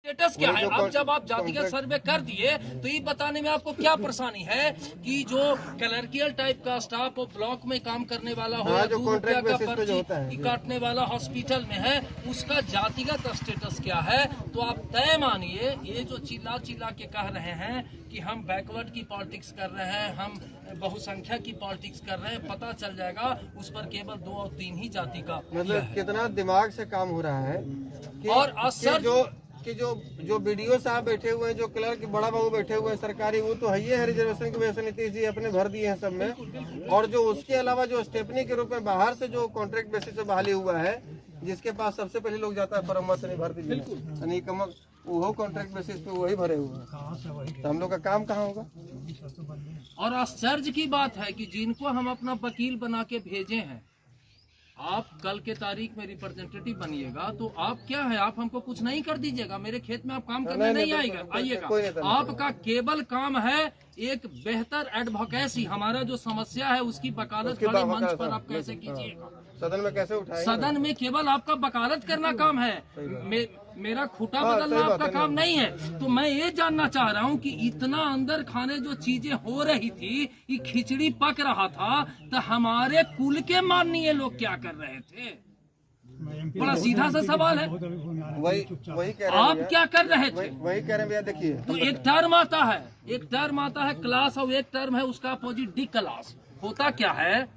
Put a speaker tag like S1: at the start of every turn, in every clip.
S1: Status क्या है? अब जब आप जातिगत सर्वे कर दिए तो ये बताने में आपको क्या परेशानी है कि जो क्लर्कियल टाइप का स्टाफ और ब्लॉक में काम करने वाला हो या ₹2 का पर्ची काटने वाला हॉस्पिटल में है, उसका जातिगत स्टेटस क्या है? तो आप तय मानिए, ये जो चिल्ला चिल्ला के कह रहे हैं कि हम बैकवर्ड की पॉलिटिक्स कर रहे हैं, हम बहुसंख्या की पॉलिटिक्स कर रहे हैं, पता चल जाएगा उस पर केवल 2 और 3 ही जाति का
S2: मतलब कितना दिमाग से काम हो रहा है कि,
S1: और असर
S2: जो बीडीओ साहब बैठे हुए हैं, जो क्लर्क बड़ा बाबू बैठे हुए हैं सरकारी, वो तो है ही है रिजर्वेशन की वजह से नीतीश जी अपने भर दिए हैं सब में। और जो उसके अलावा जो स्टेपनी के रूप में बाहर से जो कॉन्ट्रैक्ट बेसिस पे बहाली हुआ है, जिसके पास सबसे पहले लोग जाता है फॉर्म से नहीं भर दीजिए, वो कॉन्ट्रैक्ट बेसिस पे वही भरे हुए हैं, तो हम लोग का काम कहाँ होगा?
S1: और आश्चर्य की बात है कि जिनको हम अपना वकील बना के भेजे हैं, आप कल के तारीख में रिप्रेजेंटेटिव बनिएगा तो आप क्या है, आप हमको कुछ नहीं कर दीजिएगा, मेरे खेत में आप काम करने नहीं आइएगा। आपका केवल काम है एक बेहतर एडवोकेसी, हमारा जो समस्या है उसकी वकालत बड़े मंच पर आप कैसे कीजिएगा,
S2: सदन में कैसे उठाएंगे?
S1: सदन में केवल आपका वकालत करना काम है, मेरा खूंटा बदलना आपका काम नहीं है। तो मैं ये जानना चाह रहा हूँ कि इतना अंदर खाने जो चीजें हो रही थी, ये खिचड़ी पक रहा था, तो हमारे कुल के माननीय लोग क्या कर रहे थे? बड़ा सीधा सा सवाल है।
S2: वही कह रहे
S1: आप क्या कर रहे थे?
S2: वही कह रहे हैं भैया। देखिए,
S1: तो एक टर्म आता है क्लास, और एक टर्म है उसका अपोजिट डी क्लास। होता क्या है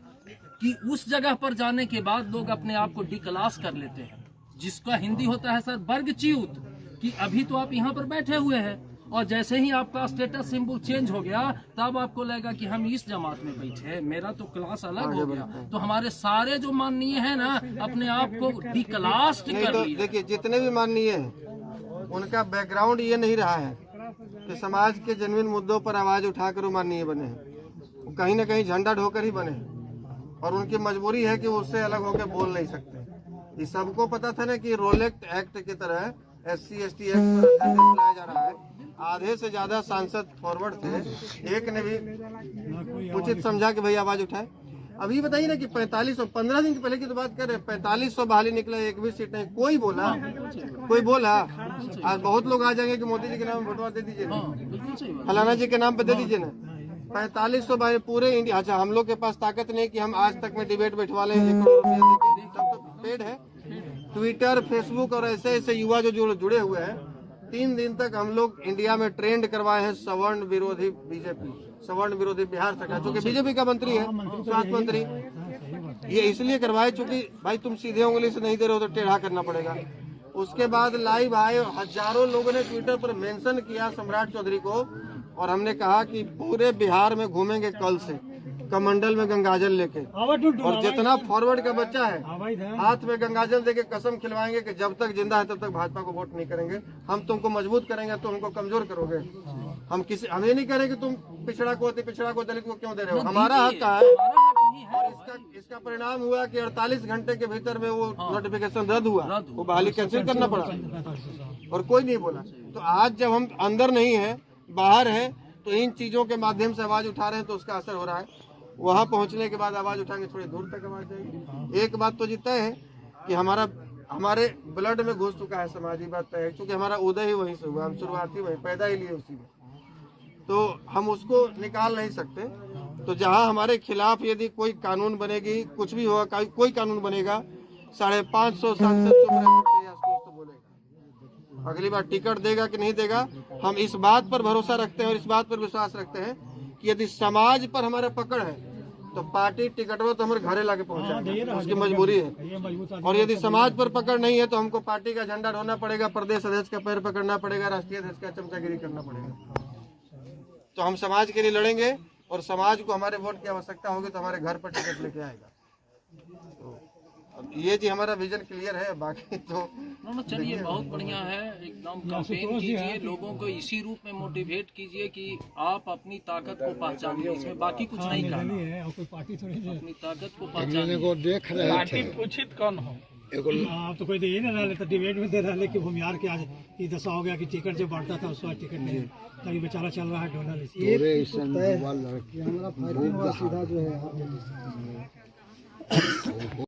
S1: कि उस जगह पर जाने के बाद लोग अपने आप को डी क्लास कर लेते हैं, जिसका हिंदी होता है सर वर्गच्युत, कि अभी तो आप यहाँ पर बैठे हुए हैं और जैसे ही आपका स्टेटस सिंबल चेंज हो गया तब आपको लगेगा कि हम इस जमात में बैठे, मेरा तो क्लास अलग हो गया। तो हमारे सारे जो माननीय हैं ना, अपने आप को डी क्लास कर लिया।
S2: देखिए, जितने भी माननीय हैं उनका बैकग्राउंड ये नहीं रहा है कि समाज के जेन्युइन मुद्दों पर आवाज उठाकर वो माननीय बने हैं, वो कहीं न कहीं झंडा ढोकर ही बने हैं और उनकी मजबूरी है कि वो उससे अलग होकर बोल नहीं सकते। ये सबको पता था ना कि रोलेक्ट एक्ट की तरह SC ST एक्ट लाया जा रहा है। आधे से ज्यादा सांसद फॉरवर्ड थे, एक ने भी उचित समझा कि भाई आवाज उठाए। अभी बताइए ना कि 4515 दिन पहले की तो बात कर रहे हैं, 4500 बहाली निकला, एक भी सीट नहीं। कोई बोला? आज बहुत लोग आ जाएंगे कि मोदी जी के नाम वोटवा दे दीजिए, फलाना जी के नाम पे दे दीजिए ना। 4500 बहाली पूरे इंडिया। अच्छा, हम लोग के पास ताकत नहीं कि हम आज तक में डिबेट बैठवा लें 1 करोड़ रुपया देके, सब तो पेड है। ट्विटर, फेसबुक और ऐसे युवा जो जुड़े हुए हैं, 3 दिन तक हम लोग इंडिया में ट्रेंड करवाए हैं सवर्ण विरोधी बीजेपी, सवर्ण विरोधी बिहार सरकार, चूंकि बीजेपी का मंत्री है, स्वास्थ्य मंत्री, ये इसलिए करवाए चूंकि भाई तुम सीधे उंगली से नहीं दे रहे हो तो टेढ़ा करना पड़ेगा। उसके बाद लाइव आए, हजारों लोगों ने ट्विटर पर मेंशन किया सम्राट चौधरी को, और हमने कहा कि पूरे बिहार में घूमेंगे कल से, कमंडल में गंगाजल लेके, और जितना फॉरवर्ड का बच्चा है हाथ में गंगाजल देके कसम खिलवाएंगे कि जब तक जिंदा है तब तक भाजपा को वोट नहीं करेंगे। हम तुमको मजबूत करेंगे, तुम हमको कमजोर करोगे। हम ये नहीं करें कि तुम पिछड़ा को दलित को क्यों दे रहे हो, हमारा हक है। और इसका परिणाम हुआ कि 48 घंटे के भीतर में वो नोटिफिकेशन रद्द हुआ, वो बहाली कैंसिल करना पड़ा और कोई नहीं बोला। तो आज जब हम अंदर नहीं है, बाहर है, तो इन चीजों के माध्यम से आवाज उठा रहे हैं, तो उसका असर हो रहा है। वहां पहुंचने के बाद आवाज उठाएंगे, थोड़ी दूर तक आवाज जाएगी। एक बात तो तय है कि हमारे ब्लड में घुस चुका है समाज, बात तय है, क्योंकि हमारा उदय ही वहीं से हुआ, हम शुरुआती वहीं पैदा ही लिए उसी में, तो हम उसको निकाल नहीं सकते। तो जहां हमारे खिलाफ यदि कोई कानून बनेगी, कुछ भी होगा, कोई कानून बनेगा, 550 सांसद तो बोलेगा। अगली बार टिकट देगा कि नहीं देगा, हम इस बात पर भरोसा रखते हैं और इस बात पर विश्वास रखते हैं कि यदि समाज पर हमारा पकड़ है तो पार्टी टिकटवा तो हमारे घरे लाके पहुंचाएगी, उसकी मजबूरी है। और यदि समाज पर पकड़ नहीं है तो हमको पार्टी का झंडा ढोना पड़ेगा, प्रदेश अध्यक्ष का पैर पकड़ना पड़ेगा, राष्ट्रीय अध्यक्ष का चमचागिरी करना पड़ेगा। तो हम समाज के लिए लड़ेंगे और समाज को हमारे वोट की आवश्यकता होगी तो हमारे घर पर टिकट लेके आएगा। तो अब ये जी हमारा विजन क्लियर है, बाकी तो
S1: चलिए बहुत बढ़िया है। एकदम कैंपेन कीजिए, लोगों को इसी रूप में मोटिवेट कीजिए कि आप अपनी ताकत को पहचानिए, इसमें बाकी कुछ नहीं करना है, अपनी ताकत को पहचानिए।
S3: पार्टी उचित कौन हो, आप तो कोई दे ही नहीं रहा, तो डिबेट में दे रहा कि भूमिहार के आज ये दशा हो गया कि टिकट जो बढ़ता था उसका टिकट नहीं, तभी बेचारा चल रहा है डॉलर। हमारा फायदा सीधा जो है